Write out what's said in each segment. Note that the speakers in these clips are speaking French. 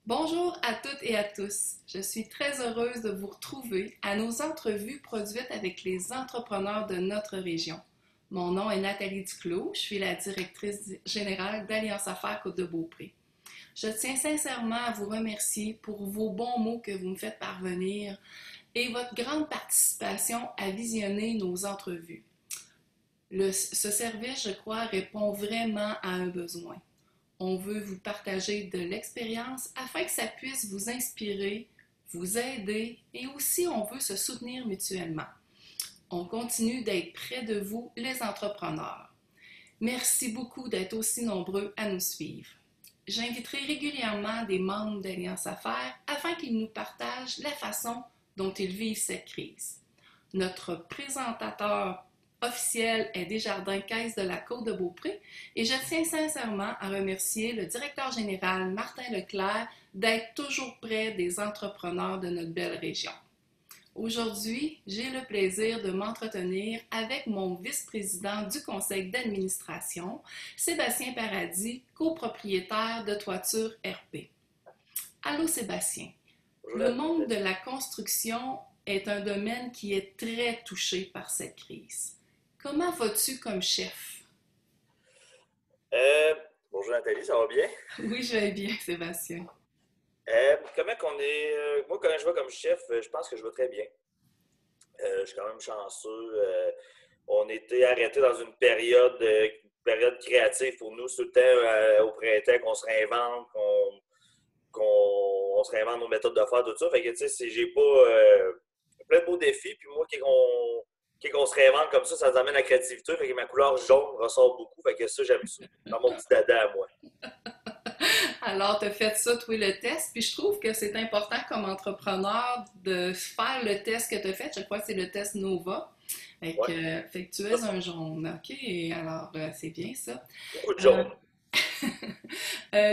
Bonjour à toutes et à tous. Je suis très heureuse de vous retrouver à nos entrevues produites avec les entrepreneurs de notre région. Mon nom est Nathalie Duclos, je suis la directrice générale d'Alliance Affaires Côte-de-Beaupré. Je tiens sincèrement à vous remercier pour vos bons mots que vous me faites parvenir et votre grande participation à visionner nos entrevues. Ce service, je crois, répond vraiment à un besoin. On veut vous partager de l'expérience afin que ça puisse vous inspirer, vous aider et aussi on veut se soutenir mutuellement. On continue d'être près de vous, les entrepreneurs. Merci beaucoup d'être aussi nombreux à nous suivre. J'inviterai régulièrement des membres d'Alliance Affaires afin qu'ils nous partagent la façon dont ils vivent cette crise. Notre présentateur officiel est Desjardins Caisse de la Côte-de-Beaupré et je tiens sincèrement à remercier le directeur général Martin Leclerc d'être toujours près des entrepreneurs de notre belle région. Aujourd'hui, j'ai le plaisir de m'entretenir avec mon vice-président du conseil d'administration, Sébastien Paradis, copropriétaire de Toiture RP. Allô Sébastien, le monde de la construction est un domaine qui est très touché par cette crise. Comment vas-tu comme chef? Euh, Bonjour Nathalie, ça va bien? Oui, je vais bien, Sébastien. Comment qu'on est. Moi, quand je vais comme chef, je pense que je vais très bien. Je suis quand même chanceux. On était arrêté dans une période créative pour nous, c'est tout le temps au printemps qu'on se réinvente, qu'on se réinvente nos méthodes de faire, tout ça. Fait que, tu sais, j'ai pas plein de beaux défis. Puis moi, quand on se réinvente comme ça nous amène à la créativité. Fait que ma couleur jaune ressort beaucoup. Fait que ça, j'aime ça. Dans mon petit dada à moi. Alors, tu as fait ça, toi, le test, puis je trouve que c'est important comme entrepreneur de faire le test que tu as fait. Je crois que c'est le test NOVA. Ouais, Fait que tu ça, es un jaune. OK, alors c'est bien ça. beaucoup de Euh, jaune.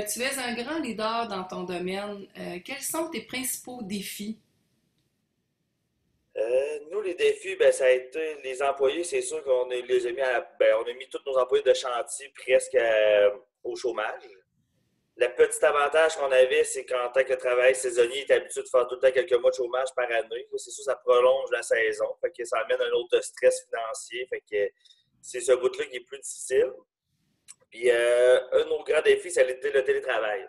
Tu es un grand leader dans ton domaine. Quels sont tes principaux défis? Nous, les défis, ben, ça a été les employés, c'est sûr les a mis on a mis tous nos employés de chantier presque au chômage. Le petit avantage qu'on avait, c'est qu'en tant que travail saisonnier, il est habitué de faire tout le temps quelques mois de chômage par année. C'est sûr, ça prolonge la saison. Fait que ça amène un autre stress financier. Fait que c'est ce bout-là qui est plus difficile. Puis un autre grand défi, ça a été le télétravail.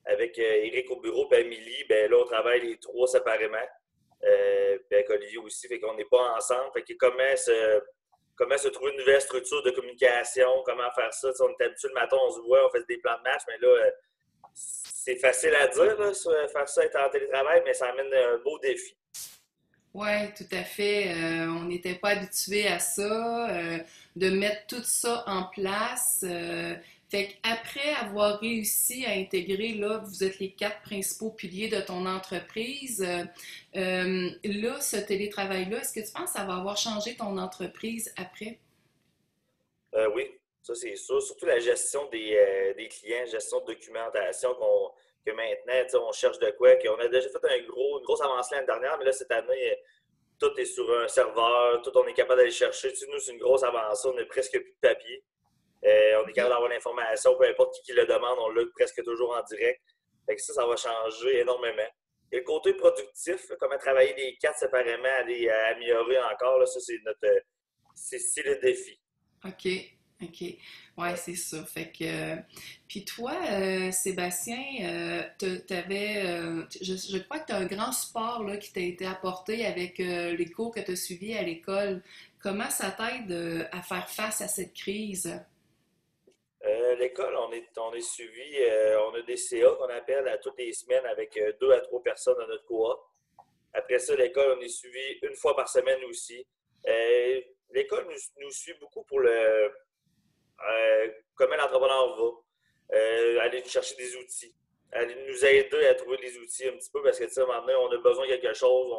Avec Eric au bureau et Amélie, ben là, on travaille les trois séparément. Puis avec Olivier aussi, fait qu'on n'est pas ensemble. Fait que comment se trouver une nouvelle structure de communication, comment faire ça. T'sais, on est habitué le matin, on se voit, on fait des plans de match, mais là, c'est facile à dire, là, faire ça, être en télétravail, mais ça amène un beau défi. Oui, tout à fait. On n'était pas habitué à ça, de mettre tout ça en place. Fait qu'après avoir réussi à intégrer, là, vous êtes les quatre principaux piliers de ton entreprise. Là, ce télétravail-là, est-ce que tu penses que ça va avoir changé ton entreprise après? Oui, ça c'est sûr. Surtout la gestion des clients, gestion de documentation que maintenant, on cherche de quoi. Qu'on a déjà fait une grosse avancée l'année dernière, mais là, cette année, tout est sur un serveur, tout on est capable d'aller chercher. Tu sais, nous, c'est une grosse avancée, on n'a presque plus de papier. On est capable OK. d'avoir l'information, peu importe qui le demande, on l'a presque toujours en direct. Fait que ça va changer énormément. Et le côté productif, comment travailler les quatre séparément, aller améliorer encore, là, ça, c'est le défi. OK. OK. Ouais, Ouais. c'est ça. Fait que. Puis toi, Sébastien, t'avais. Je crois que tu as un grand support là, qui t'a été apporté avec les cours que tu as suivis à l'école. Comment ça t'aide à faire face à cette crise? L'école, on est suivi, on a des CA qu'on appelle à toutes les semaines avec 2 à 3 personnes dans notre cohorte. Après ça, l'école, on est suivi une fois par semaine aussi. Euh, L'école nous suit beaucoup pour comment l'entrepreneur va. Aller nous chercher des outils. Aller nous aider à trouver des outils un petit peu parce que, tu sais, maintenant, on a besoin de quelque chose,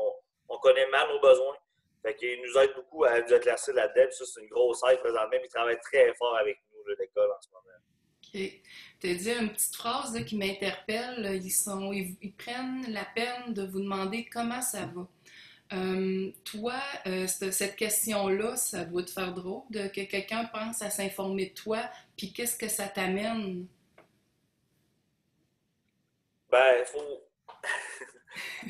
on connaît mal nos besoins. Fait qu'il nous aide beaucoup à nous éclaircir là-dedans. Ça, c'est une grosse aide présentement. Ils travaillent très fort avec nous, là, l'école, en ce moment. OK. Tu as dit une petite phrase là, qui m'interpelle. Ils prennent la peine de vous demander comment ça va. Toi, cette question-là, ça doit te faire drôle de que quelqu'un pense à s'informer de toi, puis qu'est-ce que ça t'amène? Ben, il faut.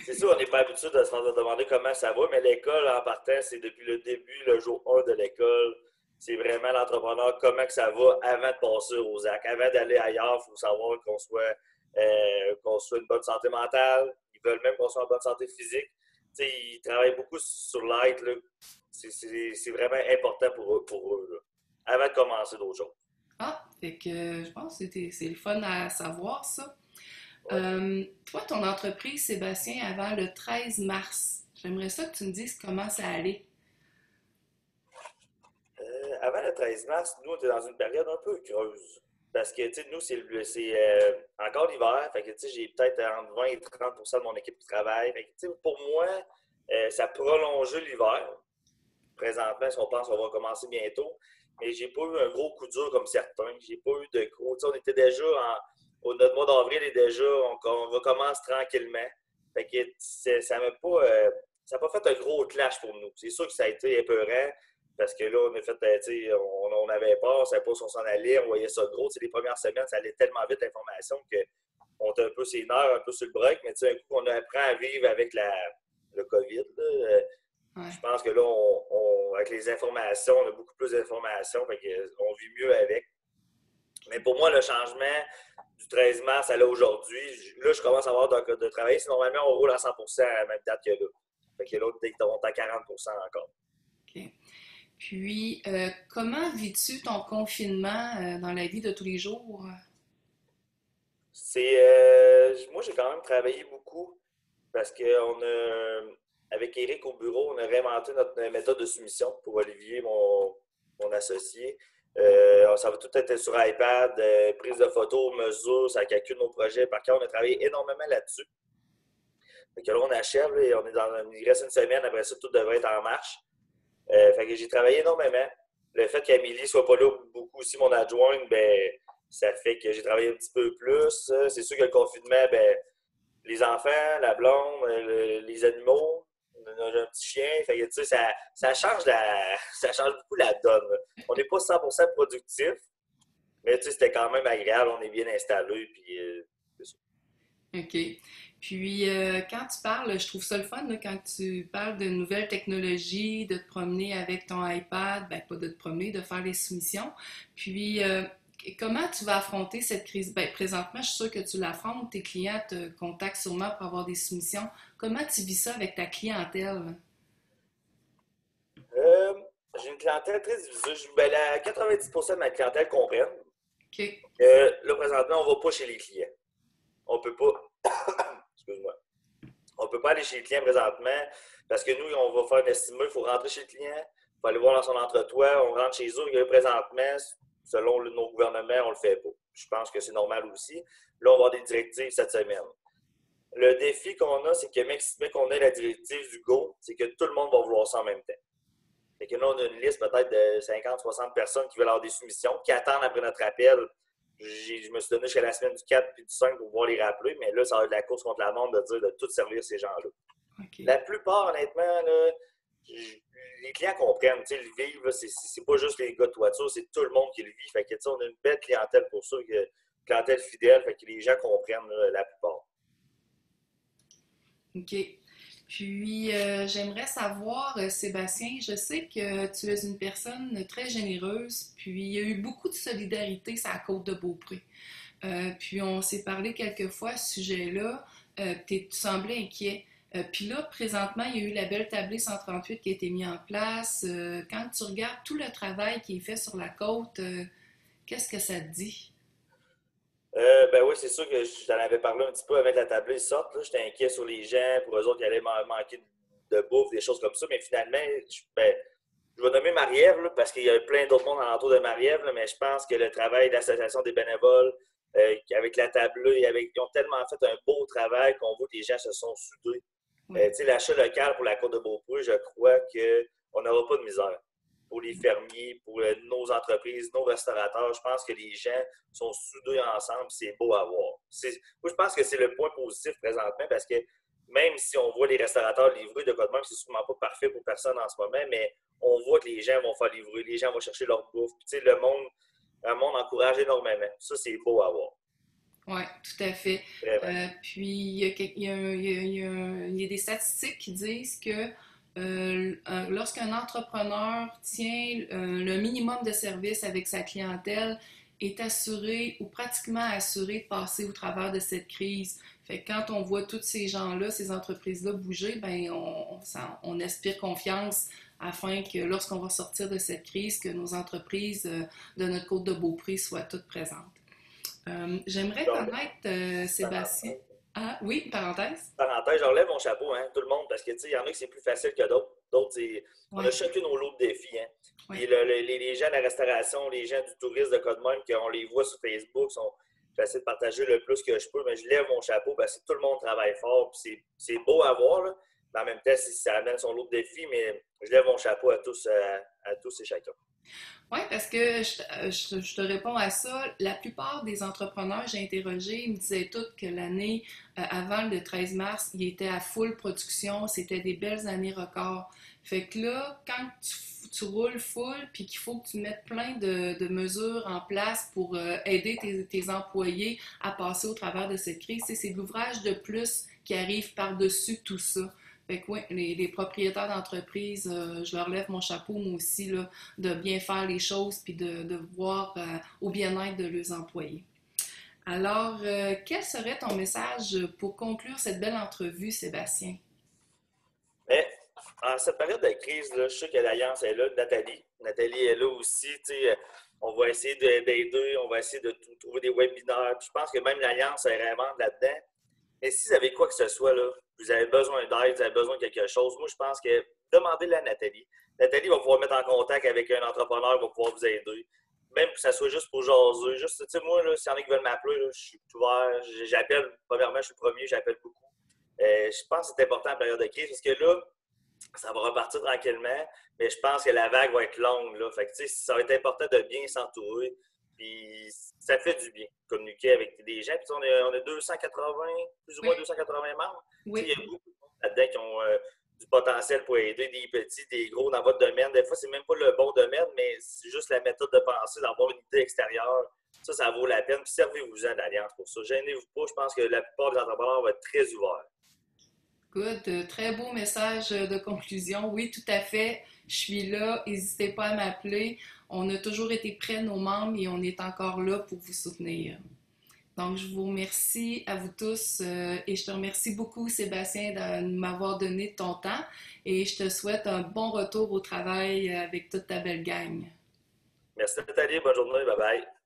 C'est sûr, on n'est pas habitué de se faire demander comment ça va, mais l'école, en partant, c'est depuis le début, le jour 1 de l'école. C'est vraiment l'entrepreneur, comment que ça va avant de passer aux actes. Avant d'aller ailleurs, il faut savoir qu'on soit une bonne santé mentale. Ils veulent même qu'on soit en bonne santé physique. Tu sais, ils travaillent beaucoup sur l'aide. Là. C'est vraiment important pour eux là, avant de commencer d'autres choses. Ah, fait que je pense que c'est le fun à savoir ça. Ouais. Toi, ton entreprise, Sébastien, avant le 13 mars, j'aimerais ça que tu me dises comment ça allait. Avant le 13 mars, nous, on était dans une période un peu creuse. Parce que, tu sais, nous, c'est encore l'hiver. Fait que, tu sais, j'ai peut-être entre 20 et 30 de mon équipe qui travaille. Fait que, tu sais, pour moi, ça prolongeait l'hiver. Présentement, si on pense qu'on va commencer bientôt. Mais j'ai pas eu un gros coup dur comme certains. J'ai pas eu de gros. Tu sais, on était déjà notre mois d'avril est déjà, on recommence tranquillement. Fait que ça m'a pas, ça n'a pas fait un gros clash pour nous. C'est sûr que ça a été épeurant parce que là, on a fait, tu sais, on avait peur, on ne savait pas si on s'en allait, on voyait ça gros. Tu sais, les premières semaines, ça allait tellement vite l'information qu'on était un peu ses nerfs, un peu sur le break, mais tu sais, un coup, on apprend à vivre avec le COVID. Là. Ouais. Je pense que là, avec les informations, on a beaucoup plus d'informations, fait qu'on vit mieux avec. Mais pour moi, le changement du 13 mars à là aujourd'hui, là, je commence à avoir de travail. Si normalement, on roule à 100% à la même date que là. Fait que là, on est à 40% encore. OK. Puis, comment vis-tu ton confinement dans la vie de tous les jours? Moi, j'ai quand même travaillé beaucoup parce que avec Eric au bureau, on a réinventé notre méthode de soumission pour Olivier, mon associé. Ça va tout être sur iPad, prise de photos, mesures, ça calcule nos projets. Par contre, on a travaillé énormément là-dessus. Fait que là, on achève, là, et il reste une semaine, après ça, tout devrait être en marche. Fait que j'ai travaillé énormément. Le fait qu'Amélie soit pas là beaucoup aussi, mon adjointe, ben, ça fait que j'ai travaillé un petit peu plus. C'est sûr que le confinement, ben, les enfants, la blonde, les animaux, on a un petit chien. Fait que, tu sais, ça change ça change beaucoup la donne. On n'est pas 100% productif, mais tu sais, c'était quand même agréable. On est bien installé. Puis, c'est ça. OK. Puis, quand tu parles, je trouve ça le fun, là, quand tu parles de nouvelles technologies, de te promener avec ton iPad, ben pas de te promener, de faire les soumissions. Puis, comment tu vas affronter cette crise? Ben, présentement, je suis sûre que tu l'affrontes, tes clients te contactent sûrement pour avoir des soumissions. Comment tu vis ça avec ta clientèle? Euh, j'ai une clientèle très divisée. Ben, 90% de ma clientèle comprennent OK. que là, présentement, on ne va pas chez les clients. On peut pas. Excuse-moi. On ne peut pas aller chez le client présentement parce que nous, on va faire un estimé, il faut rentrer chez le client, il faut aller voir dans son entretoit, on rentre chez eux. Et là, présentement, selon nos gouvernements, on ne le fait pas. Je pense que c'est normal aussi. Là, on va avoir des directives cette semaine. Le défi qu'on a, c'est que même qu'on ait la directive du Go, c'est que tout le monde va vouloir ça en même temps. Fait que là, on a une liste peut-être de 50-60 personnes qui veulent avoir des soumissions, qui attendent après notre appel. Je me suis donné jusqu'à la semaine du 4 puis du 5 pour pouvoir les rappeler, mais là, ça va être de la course contre la montre de dire de tout servir ces gens-là. OK. La plupart, honnêtement, là, les clients comprennent. Le vivre, c'est pas juste les gars de toiture, c'est tout le monde qui le vit. Fait que, on a une belle clientèle pour ça, clientèle fidèle, fait que les gens comprennent là, la plupart. OK. Puis, j'aimerais savoir, Sébastien, je sais que tu es une personne très généreuse, puis il y a eu beaucoup de solidarité sur la côte de Beaupré. Puis, on s'est parlé quelques fois à ce sujet-là, tu semblais inquiet. Puis là, présentement, il y a eu la belle tablée 138 qui a été mise en place. Quand tu regardes tout le travail qui est fait sur la côte, qu'est-ce que ça te dit? Ben oui, c'est sûr que j'en avais parlé un petit peu avec la tablée sorte. J'étais inquiet sur les gens, pour eux autres qui allaient manquer de bouffe, des choses comme ça. Mais finalement, je vais nommer Marie-Ève parce qu'il y a plein d'autres mondes alentour de Marie-Ève, mais je pense que le travail de l'Association des bénévoles, avec la tablée, ils ont tellement fait un beau travail qu'on voit que les gens se sont soudés. Ouais. L'achat local pour la Côte de Beaupré, je crois qu'on n'aura pas de misère. Pour les fermiers, pour nos entreprises, nos restaurateurs, je pense que les gens sont soudés ensemble, c'est beau à voir. Moi, je pense que c'est le point positif présentement parce que même si on voit les restaurateurs livrer de quoi de même, c'est sûrement pas parfait pour personne en ce moment, mais on voit que les gens vont faire livrer, les gens vont chercher leur bouffe. Puis, le monde encourage énormément. Ça, c'est beau à voir. Ouais. tout à fait. Vraiment. Puis, il y a des statistiques qui disent que lorsqu'un entrepreneur tient le minimum de service avec sa clientèle, est assuré ou pratiquement assuré de passer au travers de cette crise. Fait que quand on voit tous ces gens-là, ces entreprises-là bouger, ben on aspire confiance afin que lorsqu'on va sortir de cette crise, que nos entreprises de notre côte de Beaupré soient toutes présentes. J'aimerais Donc, connaître, Sébastien. parenthèse, Ah oui, parenthèse. parenthèse, j'enlève mon chapeau, hein, tout le monde, parce que, tu sais, il y en a qui c'est plus facile que d'autres. D'autres, on Oui, a chacun nos lots de défis, hein. oui. Puis les gens de la restauration, les gens du tourisme de cas de même, qu'on les voit sur Facebook, j'essaie de partager le plus que je peux, mais je lève mon chapeau parce que tout le monde travaille fort, puis c'est beau à voir, là, mais en même temps, ça amène son lot de défis, mais je lève mon chapeau à tous et chacun. Oui, parce que je te réponds à ça. La plupart des entrepreneurs que j'ai interrogés me disaient tous que l'année avant le 13 mars, ils étaient à full production. C'était des belles années records. Fait que là, quand tu roules full, puis qu'il faut que tu mettes plein de mesures en place pour aider tes employés à passer au travers de cette crise, c'est de l'ouvrage de plus qui arrive par-dessus tout ça. Fait que oui, les propriétaires d'entreprise, je leur lève mon chapeau, moi aussi, là, de bien faire les choses puis de voir au bien-être de leurs employés. Alors, quel serait ton message pour conclure cette belle entrevue, Sébastien? Mais en cette période de crise, là, je sais que l'Alliance est là, Nathalie. Nathalie est là aussi. On va essayer d'aider, on va essayer de trouver des webinaires. Puis je pense que même l'Alliance est vraiment là-dedans. Mais si vous avez quoi que ce soit, là, vous avez besoin d'aide, vous avez besoin de quelque chose, moi, je pense que demandez-le à Nathalie. Nathalie va pouvoir mettre en contact avec un entrepreneur, va pouvoir vous aider. Même que ça soit juste pour jaser. Juste, tu sais, moi, s'il y en a qui veulent m'appeler, je suis ouvert. J'appelle, premièrement, je suis le premier, j'appelle beaucoup. Je pense que c'est important en période de crise parce que là, ça va repartir tranquillement, mais je pense que la vague va être longue. Là. Fait que, ça va être important de bien s'entourer. Puis ça fait du bien de communiquer avec des gens. Puis on a 280, plus ou Oui, moins 280 membres. Il y oui, a beaucoup de monde là-dedans qui ont du potentiel pour aider des petits, des gros dans votre domaine. Des fois, c'est même pas le bon domaine, mais c'est juste la méthode de pensée, d'avoir une idée extérieure. Ça vaut la peine. Puis servez-vous-en d'Alliance pour ça. Gênez-vous pas. Je pense que la plupart des entrepreneurs vont être très ouverts. good. Très beau message de conclusion. Oui, tout à fait. Je suis là. N'hésitez pas à m'appeler. On a toujours été près de nos membres et on est encore là pour vous soutenir. Donc, je vous remercie à vous tous et je te remercie beaucoup, Sébastien, de m'avoir donné ton temps et je te souhaite un bon retour au travail avec toute ta belle gang. Merci Nathalie. Bonne journée. Bye bye.